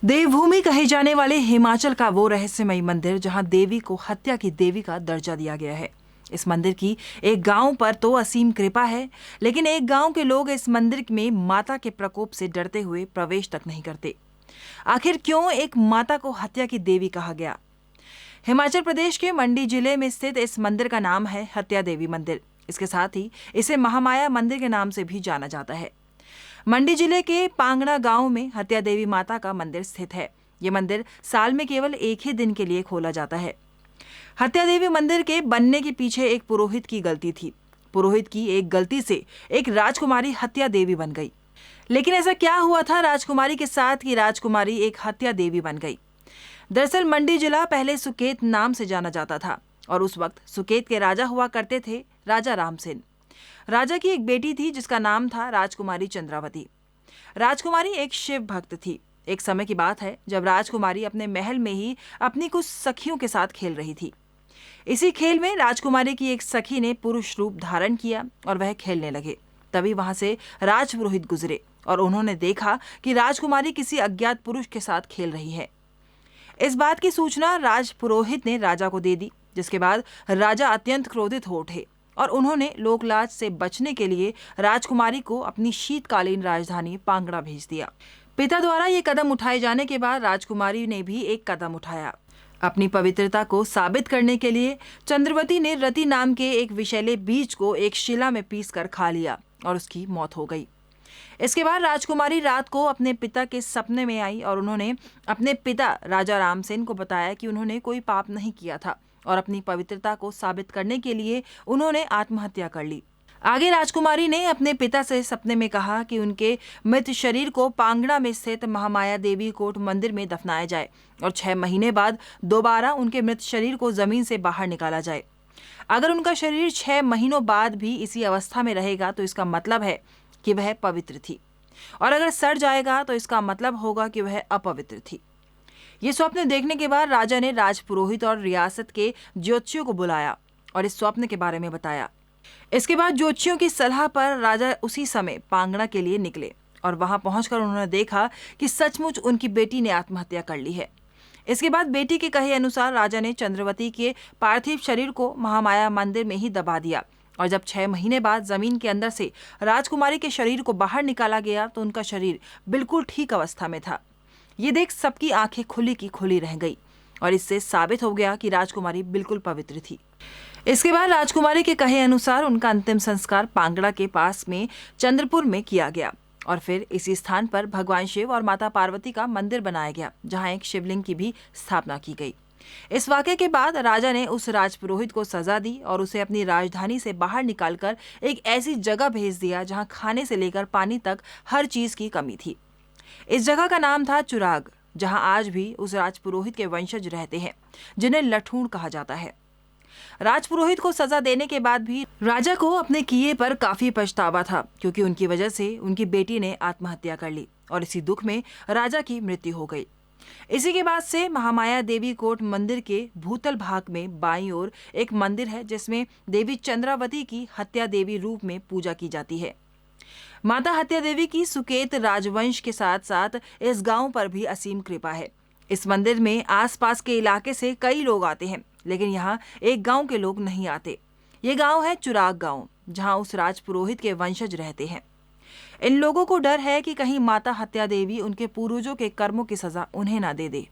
देवभूमि कहे जाने वाले हिमाचल का वो रहस्यमयी मंदिर जहां देवी को हत्या की देवी का दर्जा दिया गया है। इस मंदिर की एक गांव पर तो असीम कृपा है, लेकिन एक गांव के लोग इस मंदिर में माता के प्रकोप से डरते हुए प्रवेश तक नहीं करते। आखिर क्यों एक माता को हत्या की देवी कहा गया? हिमाचल प्रदेश के मंडी जिले में स्थित इस मंदिर का नाम है हत्या देवी मंदिर। इसके साथ ही इसे महामाया मंदिर के नाम से भी जाना जाता है। मंडी जिले के पांगड़ा गांव में हत्या देवी माता का मंदिर स्थित है। ये मंदिर साल में केवल एक ही दिन के लिए खोला जाता है। हत्या देवी मंदिर के बनने के पीछे एक पुरोहित की गलती थी। पुरोहित की एक गलती से एक राजकुमारी हत्या देवी बन गई। लेकिन ऐसा क्या हुआ था राजकुमारी के साथ कि राजकुमारी एक हत्या देवी बन गई? दरअसल मंडी जिला पहले सुकेत नाम से जाना जाता था और उस वक्त सुकेत के राजा हुआ करते थे राजा रामसेन। राजा की एक बेटी थी जिसका नाम था राजकुमारी चंद्रावती। राजकुमारी एक शिव भक्त थी। एक समय की बात है जब राजकुमारी अपने महल में ही अपनी कुछ सखियों के साथ खेल रही थी। इसी खेल में राजकुमारी की एक सखी ने पुरुष रूप धारण किया और वह खेलने लगे। तभी वहां से राजपुरोहित गुजरे और उन्होंने देखा कि राजकुमारी किसी अज्ञात पुरुष के साथ खेल रही है। इस बात की सूचना राजपुरोहित ने राजा को दे दी, जिसके बाद राजा अत्यंत क्रोधित हो उठे और उन्होंने लोकलाज से बचने के लिए राजकुमारी को अपनी शीतकालीन राजधानी पांगड़ा भेज दिया। पिता द्वारा ये कदम उठाए जाने के बाद राजकुमारी ने भी एक कदम उठाया। अपनी पवित्रता को साबित करने के लिए चंद्रवती ने रति नाम के एक विषैले बीज को एक शिला में पीसकर खा लिया और उसकी मौत हो गई। इसके बाद राजकुमारी रात को अपने पिता के सपने में आई और उन्होंने अपने पिता राजा रामसेन को बताया कि उन्होंने कोई पाप नहीं किया था और अपनी पवित्रता को साबित करने के लिए उन्होंने आत्महत्या कर ली। आगे राजकुमारी ने अपने पिता से सपने में कहा कि उनके मृत शरीर को पांगड़ा में स्थित महामाया देवी कोट मंदिर में दफनाया जाए और 6 महीने बाद दोबारा उनके मृत शरीर को जमीन से बाहर निकाला जाए। अगर उनका शरीर 6 महीनों बाद भी इसी अवस्था में रहेगा तो इसका मतलब है कि वह पवित्र थी, और अगर सड़ जाएगा तो इसका मतलब होगा कि वह अपवित्र थी। ये स्वप्न देखने के बाद राजा ने राजपुरोहित और रियासत के ज्योतिषियों को बुलाया और इस स्वप्न के बारे में बताया। इसके बाद ज्योतिषियों की सलाह पर राजा उसी समय पांगड़ा के लिए निकले और वहां पहुंचकर उन्होंने देखा कि सचमुच उनकी बेटी ने आत्महत्या कर ली है। इसके बाद बेटी के कहे अनुसार राजा ने चंद्रवती के पार्थिव शरीर को महामाया मंदिर में ही दबा दिया और जब 6 महीने बाद जमीन के अंदर से राजकुमारी के शरीर को बाहर निकाला गया तो उनका शरीर बिल्कुल ठीक अवस्था में था। ये देख सबकी आंखें खुली की खुली रह गई और इससे साबित हो गया कि राजकुमारी बिल्कुल पवित्र थी। इसके बाद राजकुमारी के कहे अनुसार उनका अंतिम संस्कार पांगड़ा के पास में चंद्रपुर में किया गया और फिर इसी स्थान पर भगवान शिव और माता पार्वती का मंदिर बनाया गया, जहां एक शिवलिंग की भी स्थापना की गई। इस वाक़ये के बाद राजा ने उस राजपुरोहित को सजा दी और उसे अपनी राजधानी से बाहर निकालकर एक ऐसी जगह भेज दिया जहां खाने से लेकर पानी तक हर चीज की कमी थी। इस जगह का नाम था चुराग, जहां आज भी उस राजपुरोहित के वंशज रहते हैं जिन्हें लठूण कहा जाता है। राजपुरोहित को सजा देने के बाद भी राजा को अपने किए पर काफी पछतावा था, क्योंकि उनकी वजह से उनकी बेटी ने आत्महत्या कर ली और इसी दुख में राजा की मृत्यु हो गई। इसी के बाद से महामाया देवी कोट मंदिर के भूतल भाग में बाईं ओर एक मंदिर है जिसमें देवी चंद्रावती की हत्या देवी रूप में पूजा की जाती है। माता हत्या देवी की सुकेत राजवंश के साथ साथ इस गांव पर भी असीम कृपा है। इस मंदिर में आसपास के इलाके से कई लोग आते हैं, लेकिन यहाँ एक गांव के लोग नहीं आते। ये गांव है चुराग गांव, जहां उस राजपुरोहित के वंशज रहते हैं। इन लोगों को डर है कि कहीं माता हत्या देवी उनके पूर्वजों के कर्मों की सजा उन्हें ना दे दे।